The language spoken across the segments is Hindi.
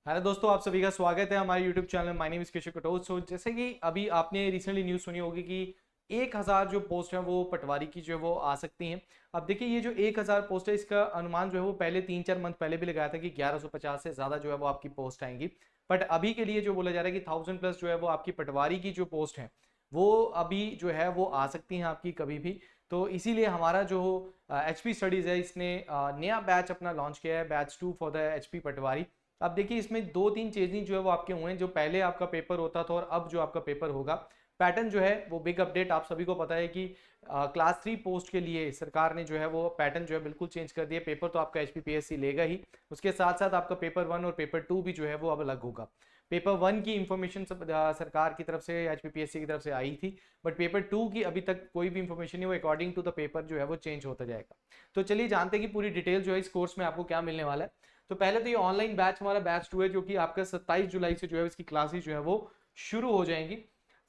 हेलो दोस्तों, आप सभी का स्वागत है हमारे YouTube channel my name is Keshav Katoch. So जैसे कि अभी आपने रिसेंटली न्यूज़ सुनी होगी कि 1000 जो पोस्ट है वो पटवारी की जो है वो आ सकती हैं। अब देखिए, ये जो 1000 पोस्ट है इसका अनुमान जो है वो पहले 3-4 मंथ पहले भी लगाया था कि 1150 से ज़्यादा जो है वो आपकी पोस्ट आएंगी। बट अभी के लिए जो बोला जा रहा है कि 1000+ जो है वो आपकी पटवारी की जो पोस्ट है वो अभी जो है वो आ सकती हैं आपकी कभी भी। तो इसीलिए हमारा जो HP स्टडीज़ है इसने नया बैच अपना लॉन्च किया है, बैच 2 फॉर द HP पटवारी। अब देखिए, इसमें 2-3 चेंजिंग जो है वो आपके हुए हैं। जो पहले आपका पेपर होता था और अब जो आपका पेपर होगा, पैटर्न जो है वो बिग अपडेट। आप सभी को पता है कि क्लास 3 पोस्ट के लिए सरकार ने जो है वो पैटर्न जो है बिल्कुल चेंज कर दिया। पेपर तो आपका HPPSC लेगा ही, उसके साथ साथ आपका पेपर 1 और पेपर 2 भी जो है वो अब अलग होगा। पेपर 1 की इंफॉर्मेशन सरकार की तरफ से HPPSC की तरफ से आई थी, बट पेपर 2 की अभी तक कोई भी इंफॉर्मेशन नहीं, वो अकॉर्डिंग टू द पेपर जो है वो चेंज होता जाएगा। तो चलिए जानते हैं कि पूरी डिटेल जो है इस कोर्स में आपको क्या मिलने वाला है। तो पहले तो ये ऑनलाइन बैच हमारा बैच 2 है, जो कि आपका 27 जुलाई से जो है इसकी क्लासेस जो है वो शुरू हो जाएंगी।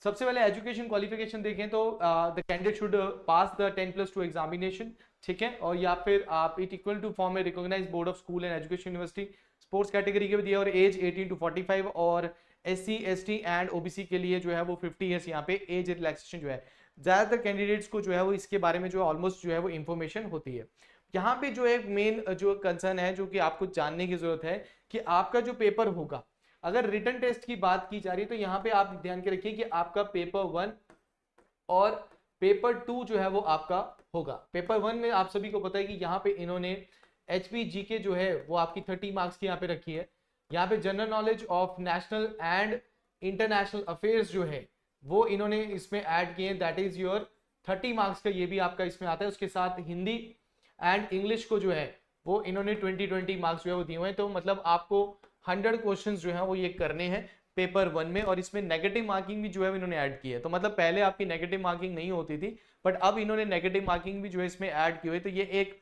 सबसे पहले एजुकेशन क्वालिफिकेशन देखें तो the candidate should pass the 10+2 examination, ठीक है, और या फिर आप it equal to form a recognised board of school and education university. Sports category के भी दिया, और एज 18 to 45, और SC ST एंड OBC के लिए जो है वो 50 ईयर्स यहाँ पे एज रिलैक्सेशन जो है। ज्यादातर कैंडिडेट्स को जो है वो इसके बारे में जो ऑलमोस्ट जो है वो इंफॉर्मेशन होती है। यहाँ पे जो एक मेन जो कंसर्न है जो कि आपको जानने की जरूरत है कि आपका जो पेपर होगा, अगर रिटन टेस्ट की बात की जा रही है तो यहाँ पे आप ध्यान के रखिए कि आपका पेपर 1 और पेपर 2 जो है वो आपका होगा। पेपर 1 में आप सभी को पता है कि यहाँ पे इन्होंने HPGK जो है वो आपकी 30 मार्क्स की यहाँ पे रखी है। यहाँ पे general knowledge of national and international affairs जो है वो इन्होंने इसमें ऐड किए हैं, दैट इज योर 30 मार्क्स का, ये भी आपका इसमें आता है। उसके साथ हिंदी एंड इंग्लिश को जो है वो इन्होंने 20 मार्क्स जो है वो दिए हुए हैं। तो मतलब आपको 100 क्वेश्चन जो है वो ये करने हैं पेपर 1 में, और इसमें नेगेटिव मार्किंग भी जो है इन्होंने ऐड की है। तो मतलब पहले आपकी नेगेटिव मार्किंग नहीं होती थी, बट अब इन्होंने नेगेटिव मार्किंग भी जो है इसमें ऐड की हुई है। तो ये एक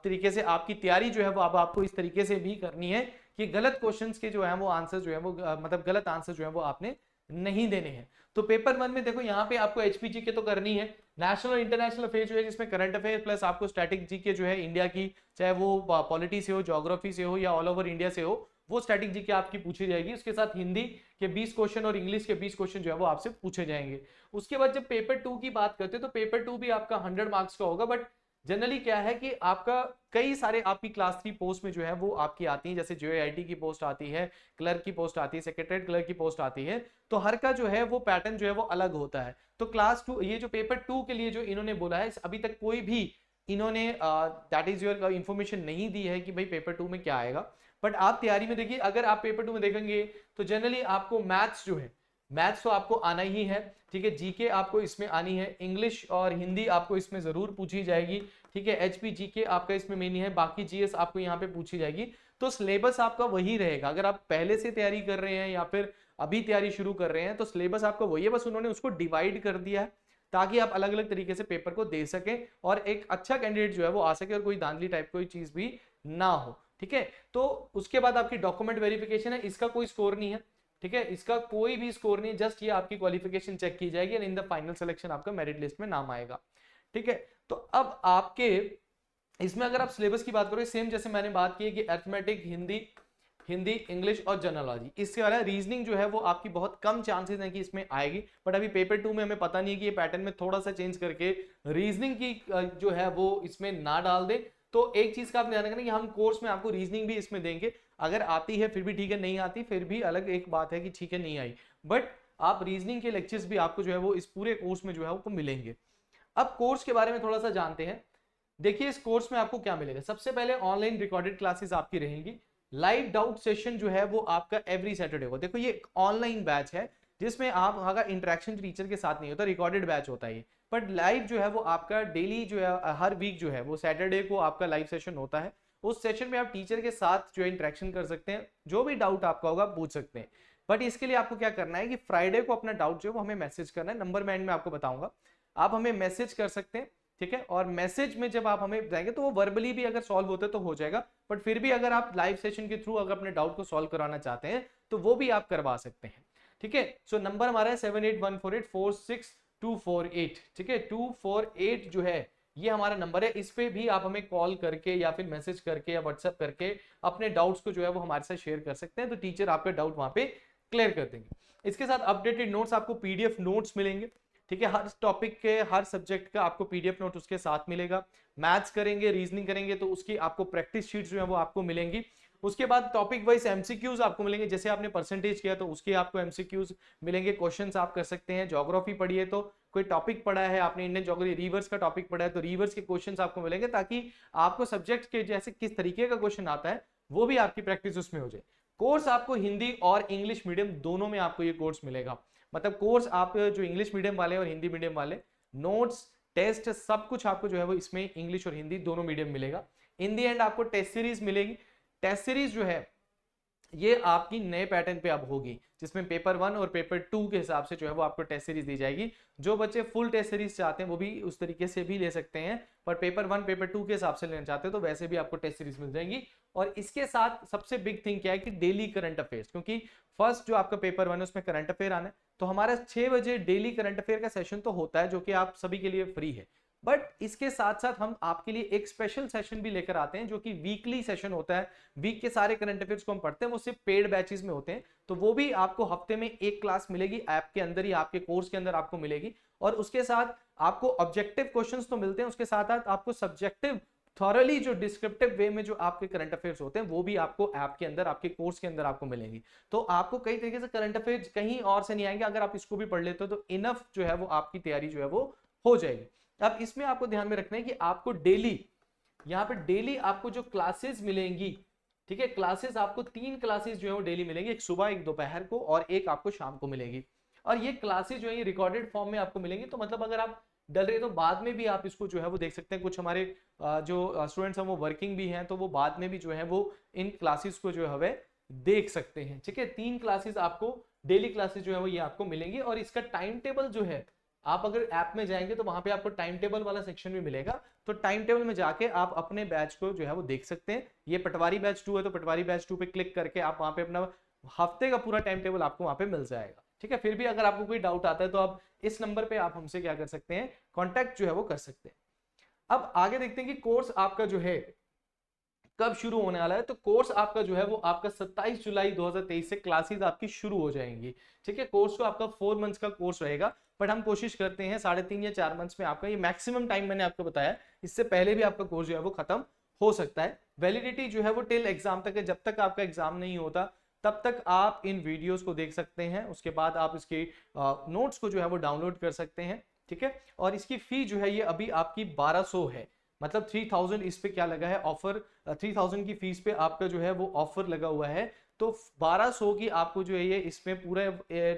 तरीके से आपकी तैयारी जो है वो अब आपको इस तरीके से भी करनी है कि गलत क्वेश्चंस के जो है वो आंसर जो है वो मतलब गलत आंसर जो है वो आपने नहीं देने हैं। तो पेपर 1 में देखो यहाँ पे आपको HPG के तो करनी है, नेशनल और इंटरनेशनल अफेयर जो है जिसमें करंट अफेयर प्लस आपको स्टैटिक जीके जो है इंडिया की, चाहे वो पॉलिटी से हो, ज्योग्राफी से हो, या ऑल ओवर इंडिया से हो, वो स्टैटिक जीके आपकी पूछी जाएगी। उसके साथ हिंदी के 20 क्वेश्चन और इंग्लिश के 20 क्वेश्चन जो है वो आपसे पूछे जाएंगे। उसके बाद जब पेपर 2 की बात करते हैं तो पेपर 2 भी आपका 100 मार्क्स का होगा। बट जनरली क्या है कि आपका कई सारे आपकी क्लास 3 पोस्ट में जो है वो आपकी आती है, जैसे JIT की पोस्ट आती है, क्लर्क की पोस्ट आती है, सेक्रेटरीट क्लर्क की पोस्ट आती है। तो हर का जो है वो पैटर्न जो है वो अलग होता है। तो क्लास 2 ये जो पेपर 2 के लिए जो इन्होंने बोला है, अभी तक कोई भी इन्होंने दैट इज योर इंफॉर्मेशन नहीं दी है कि भाई पेपर 2 में क्या आएगा। बट आप तैयारी में देखिए, अगर आप पेपर 2 में देखेंगे तो जनरली आपको मैथ्स जो है, मैथ्स तो आपको आना ही है, ठीक है। जीके आपको इसमें आनी है, इंग्लिश और हिंदी आपको इसमें जरूर पूछी जाएगी, ठीक है। HPGK आपका इसमें मेन है, बाकी GS आपको यहाँ पे पूछी जाएगी। तो सिलेबस आपका वही रहेगा। अगर आप पहले से तैयारी कर रहे हैं या फिर अभी तैयारी शुरू कर रहे हैं तो सिलेबस आपका वही है, बस उन्होंने उसको डिवाइड कर दिया है ताकि आप अलग अलग तरीके से पेपर को दे सकें और एक अच्छा कैंडिडेट जो है वो आ सके और कोई धांधली टाइप कोई चीज भी ना हो, ठीक है। तो उसके बाद आपकी डॉक्यूमेंट वेरिफिकेशन है, इसका कोई स्कोर नहीं है, ठीक है, इसका कोई भी स्कोर नहीं, जस्ट ये आपकी क्वालिफिकेशन चेक की जाएगी और इन द फाइनल सिलेक्शन आपका मेरिट लिस्ट में नाम आएगा, ठीक है। तो अब आपके इसमें अगर आप सिलेबस की बात करो, सेम जैसे मैंने बात की है कि अरिथमेटिक, हिंदी इंग्लिश और जनरलॉजी, इसके वाला रीजनिंग जो है वो आपकी बहुत कम चांसेस है कि इसमें आएगी। बट अभी पेपर 2 में हमें पता नहीं है कि ये पैटर्न में थोड़ा सा चेंज करके रीजनिंग की जो है वो इसमें ना डाल दे। तो एक चीज का आप ध्यान रखना कि हम कोर्स में आपको रीजनिंग भी इसमें देंगे, अगर आती है फिर भी ठीक है, नहीं आती फिर भी अलग एक बात है कि ठीक है नहीं आई, बट आप रीजनिंग के लेक्चर्स भी आपको जो है वो इस पूरे कोर्स में जो है वो मिलेंगे। अब कोर्स के बारे में थोड़ा सा जानते हैं। देखिए, इस कोर्स में आपको क्या मिलेगा, सबसे पहले ऑनलाइन रिकॉर्डेड क्लासेस आपकी रहेंगी। लाइव डाउट सेशन जो है वो आपका एवरी सैटरडे को, देखो ये ऑनलाइन बैच है जिसमें आप अगर इंटरेक्शन टीचर के साथ नहीं होता, रिकॉर्डेड बैच होता है, बट लाइव जो है वो आपका डेली जो है हर वीक जो है वो सैटरडे को आपका लाइव सेशन होता है। उस सेशन में आप टीचर के साथ जो है इंटरेक्शन कर सकते हैं, जो भी डाउट आपका होगा पूछ सकते हैं। बट इसके लिए आपको क्या करना है कि फ्राइडे को अपना डाउट जो है वो हमें मैसेज करना है, नंबर मैं एंड में आपको बताऊंगा, आप हमें मैसेज कर सकते हैं, ठीक है। और मैसेज में जब आप हमें जाएंगे तो वो वर्बली भी अगर सॉल्व होते तो हो जाएगा, बट फिर भी अगर आप लाइव सेशन के थ्रू अगर अपने डाउट को सॉल्व कराना चाहते हैं तो वो भी आप करवा सकते हैं, ठीक है। सो नंबर हमारा है 7814846248, ठीक है। 248 जो है ये हमारा नंबर है, इस पे भी आप हमें कॉल करके या फिर मैसेज करके या व्हाट्सएप करके अपने डाउट्स को जो है वो हमारे साथ शेयर कर सकते हैं, तो टीचर आपका डाउट वहां पे क्लियर कर देंगे। इसके साथ अपडेटेड नोट्स, आपको पीडीएफ नोट्स मिलेंगे, ठीक है, हर टॉपिक के हर सब्जेक्ट का आपको पीडीएफ नोट उसके साथ मिलेगा। मैथ्स करेंगे, रीजनिंग करेंगे तो उसकी आपको प्रैक्टिस शीट्स जो है वो आपको मिलेंगी। उसके बाद टॉपिक वाइज एमसीक्यूज आपको मिलेंगे, जैसे आपने परसेंटेज किया तो उसके आपको एमसीक्यूज मिलेंगे, क्वेश्चंस आप कर सकते हैं। ज्योग्राफी पढ़ी है तो कोई टॉपिक पढ़ा है आपने, इंडियन ज्योग्राफी रिवर्स का टॉपिक पढ़ा है तो रिवर्स के क्वेश्चंस आपको मिलेंगे, ताकि आपको सब्जेक्ट के जैसे किस तरीके का क्वेश्चन आता है वो भी आपकी प्रैक्टिस उसमें हो जाए। कोर्स आपको हिंदी और इंग्लिश मीडियम दोनों में आपको ये कोर्स मिलेगा। मतलब कोर्स आप जो इंग्लिश मीडियम वाले और हिंदी मीडियम वाले, नोट्स, टेस्ट, सब कुछ आपको जो है वो इसमें इंग्लिश और हिंदी दोनों मीडियम मिलेगा। इन दी एंड आपको टेस्ट सीरीज मिलेगी। टेस्ट सीरीज जो है ये आपकी नए पैटर्न पे अब होगी, जिसमें पेपर 1 और पेपर 2 के हिसाब से जो है वो आपको टेस्ट सीरीज दी जाएगी। जो बच्चे फुल टेस्ट सीरीज चाहते हैं वो भी उस तरीके से भी ले सकते हैं, पर पेपर 1 पेपर 2 के हिसाब से लेना चाहते हैं तो वैसे भी आपको टेस्ट सीरीज मिल जाएंगी। और इसके साथ सबसे बिग थिंग क्या है कि डेली करंट अफेयर्स, क्योंकि फर्स्ट जो आपका पेपर 1 है उसमें करंट अफेयर आना है, तो हमारा 6 बजे डेली करंट अफेयर का सेशन तो होता है जो कि आप सभी के लिए फ्री है। बट इसके साथ साथ हम आपके लिए एक स्पेशल सेशन भी लेकर आते हैं जो कि वीकली सेशन होता है। वीक के सारे करंट अफेयर्स को हम पढ़ते हैं, वो सिर्फ पेड बैचेस में होते हैं, तो वो भी आपको हफ्ते में एक क्लास मिलेगी, ऐप के अंदर ही आपके कोर्स के अंदर आपको मिलेगी। और उसके साथ आपको ऑब्जेक्टिव क्वेश्चंस तो मिलते हैं, उसके साथ साथ आपको सब्जेक्टिव थॉरली जो डिस्क्रिप्टिव वे में जो आपके करंट अफेयर्स होते हैं वो भी आपको ऐप के अंदर आपके कोर्स के अंदर आपको मिलेंगी। तो आपको कई तरीके से करंट अफेयर्स कहीं और से नहीं आएंगे, अगर आप इसको भी पढ़ लेते हो तो इनफ जो है वो आपकी तैयारी जो है वो हो जाएगी। अब इसमें आपको ध्यान में रखना है कि आपको डेली, यहाँ पे डेली आपको जो क्लासेस मिलेंगी, ठीक है, क्लासेस आपको 3 क्लासेस जो है वो डेली मिलेंगी, एक सुबह, एक दोपहर को और एक आपको शाम को मिलेगी। और ये क्लासेस जो है ये रिकॉर्डेड फॉर्म में आपको मिलेंगी, तो मतलब अगर आप डल रहे तो बाद में भी आप इसको जो है वो देख सकते हैं। कुछ हमारे जो स्टूडेंट्स हैं वो वर्किंग भी हैं, तो वो बाद में भी जो है वो इन क्लासेस को जो है वे देख सकते हैं, ठीक है। 3 क्लासेस आपको डेली क्लासेस जो है वो ये आपको मिलेंगी। और इसका टाइम टेबल जो है, आप अगर ऐप में जाएंगे तो वहां पे आपको टाइम टेबल वाला सेक्शन भी मिलेगा, तो टाइम टेबल में जाके आप अपने बैच को जो है वो देख सकते हैं। ये पटवारी बैच 2 है तो पटवारी बैच 2 पे क्लिक करके आप वहां पे अपना हफ्ते का पूरा टाइम टेबल आपको वहां पे मिल जाएगा, ठीक है। फिर भी अगर आपको कोई डाउट आता है तो आप इस नंबर पे आप हमसे क्या कर सकते हैं, कॉन्टैक्ट जो है वो कर सकते हैं। अब आगे देखते हैं कि कोर्स आपका जो है कब शुरू होने वाला है। तो कोर्स आपका जो है वो आपका 27 जुलाई 2023 से क्लासेस आपकी शुरू हो जाएंगी, ठीक है। कोर्स को आपका 4 मंथ्स का कोर्स रहेगा, बट हम कोशिश करते हैं 3.5 या 4 मंथ्स में आपका, ये मैक्सिमम टाइम मैंने आपको बताया, इससे पहले भी आपका कोर्स जो है वो खत्म हो सकता है। वैलिडिटी जो है वो टिल एग्जाम तक है, जब तक आपका एग्जाम नहीं होता तब तक आप इन वीडियोस को देख सकते हैं, उसके बाद आप इसके नोट्स को जो है वो डाउनलोड कर सकते हैं, ठीक है। और इसकी फी जो है ये अभी आपकी 1200 है, मतलब 3000 इस पे क्या लगा है ऑफर, 3000 की फीस पे आपका जो है वो ऑफर लगा हुआ है, तो 1200 की आपको जो है ये इसमें पूरा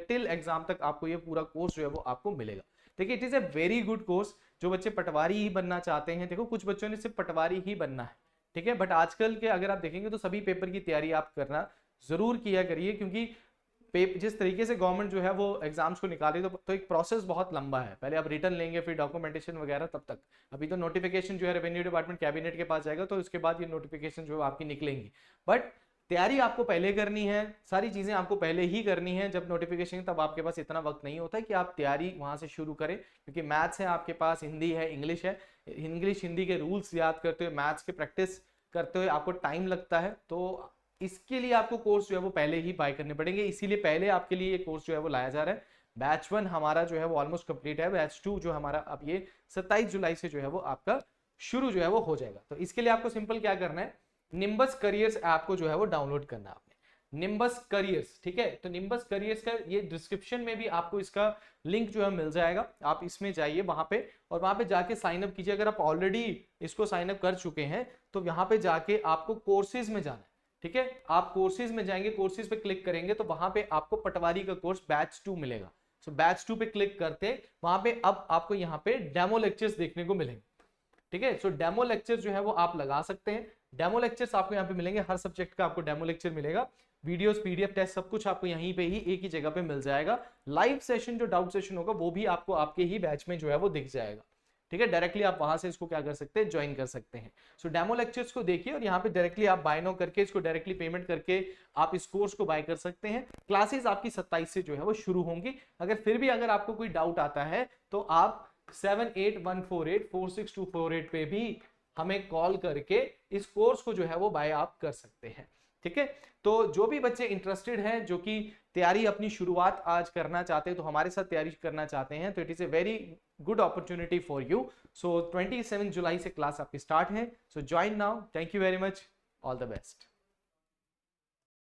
टिल एग्जाम तक आपको ये पूरा कोर्स जो है वो आपको मिलेगा। देखिए it is a very good course, जो बच्चे पटवारी ही बनना चाहते हैं, देखो कुछ बच्चों ने सिर्फ पटवारी ही बनना है, ठीक है, बट आजकल के अगर आप देखेंगे तो सभी पेपर की तैयारी आप करना जरूर किया करिए, क्योंकि जिस तरीके से गवर्नमेंट जो है वो एग्जाम्स को निकाल रही है तो एक प्रोसेस बहुत लंबा है, पहले आप रिटर्न लेंगे फिर डॉक्यूमेंटेशन वगैरह, तब तक अभी तो नोटिफिकेशन जो है रेवेन्यू डिपार्टमेंट कैबिनेट के पास जाएगा तो उसके बाद ये नोटिफिकेशन जो है आपकी निकलेंगी। बट तैयारी आपको पहले करनी है, सारी चीजें आपको पहले ही करनी है, जब नोटिफिकेशन तब आपके पास इतना वक्त नहीं होता है कि आप तैयारी वहां से शुरू करें, क्योंकि मैथ्स है आपके पास, हिंदी है, इंग्लिश है, इंग्लिश हिंदी के रूल्स याद करते हुए, मैथ्स के प्रैक्टिस करते हुए आपको टाइम लगता है, तो इसके लिए आपको कोर्स जो है वो पहले ही बाय करने पड़ेंगे, इसीलिए पहले आपके लिए ये कोर्स जो है वो लाया जा रहा है। बैच 1 हमारा जो है वो ऑलमोस्ट कंप्लीट है, बैच 2 जो हमारा अब ये 27 जुलाई से जो है वो आपका शुरू जो है वो हो जाएगा। तो इसके लिए आपको सिंपल क्या करना है, निम्बस करियर्स ऐप को जो है वो डाउनलोड करना है आपने, निम्बस करियर्स, ठीक है। तो निम्बस करियर्स का ये डिस्क्रिप्शन में भी आपको इसका लिंक जो है मिल जाएगा, आप इसमें जाइए वहां पे और वहां पे जाके साइन अप कीजिए। अगर आप ऑलरेडी इसको साइन अप कर चुके हैं तो यहाँ पे जाके आपको कोर्सेज में जाना है, ठीक है। आप कोर्सेज में जाएंगे, कोर्सेज पे क्लिक करेंगे तो वहां पे आपको पटवारी का कोर्स बैच 2 मिलेगा। सो बैच 2 पे क्लिक करते वहां पे अब आपको यहाँ पे डेमो लेक्चर्स देखने को मिलेंगे, ठीक है। सो डेमो लेक्चर जो है वो आप लगा सकते हैं, डेमो लेक्चर्स आपको यहाँ पे मिलेंगे, हर सब्जेक्ट का आपको डेमो लेक्चर मिलेगा, वीडियोस, पीडीएफ, टेस्ट सब कुछ आपको यहीं पे ही एक ही जगह पे मिल जाएगा। लाइव सेशन जो डाउट सेशन होगा वो भी आपको आपके ही बैच में जो है वो दिख जाएगा, ठीक है। डायरेक्टली आप वहां से इसको क्या कर सकते हैं, ज्वाइन कर सकते हैं। सो डेमो लेक्चर्स को देखिए और यहाँ पे डायरेक्टली आप बाय नाउ करके इसको डायरेक्टली पेमेंट करके आप इस कोर्स को बाय कर सकते हैं। क्लासेस आपकी 27 से जो है वो शुरू होंगी। अगर फिर भी अगर आपको कोई डाउट आता है तो आप 7814846248 पे भी हमें कॉल करके इस कोर्स को जो है वो बाय आप कर सकते हैं। ठीक है, तो जो भी बच्चे इंटरेस्टेड हैं, जो कि तैयारी अपनी शुरुआत आज करना चाहते हैं, तो हमारे साथ तैयारी करना चाहते हैं, तो it is a very good opportunity for you. So 27 जुलाई से क्लास आपकी स्टार्ट है, so join now. Thank you very much, all the best.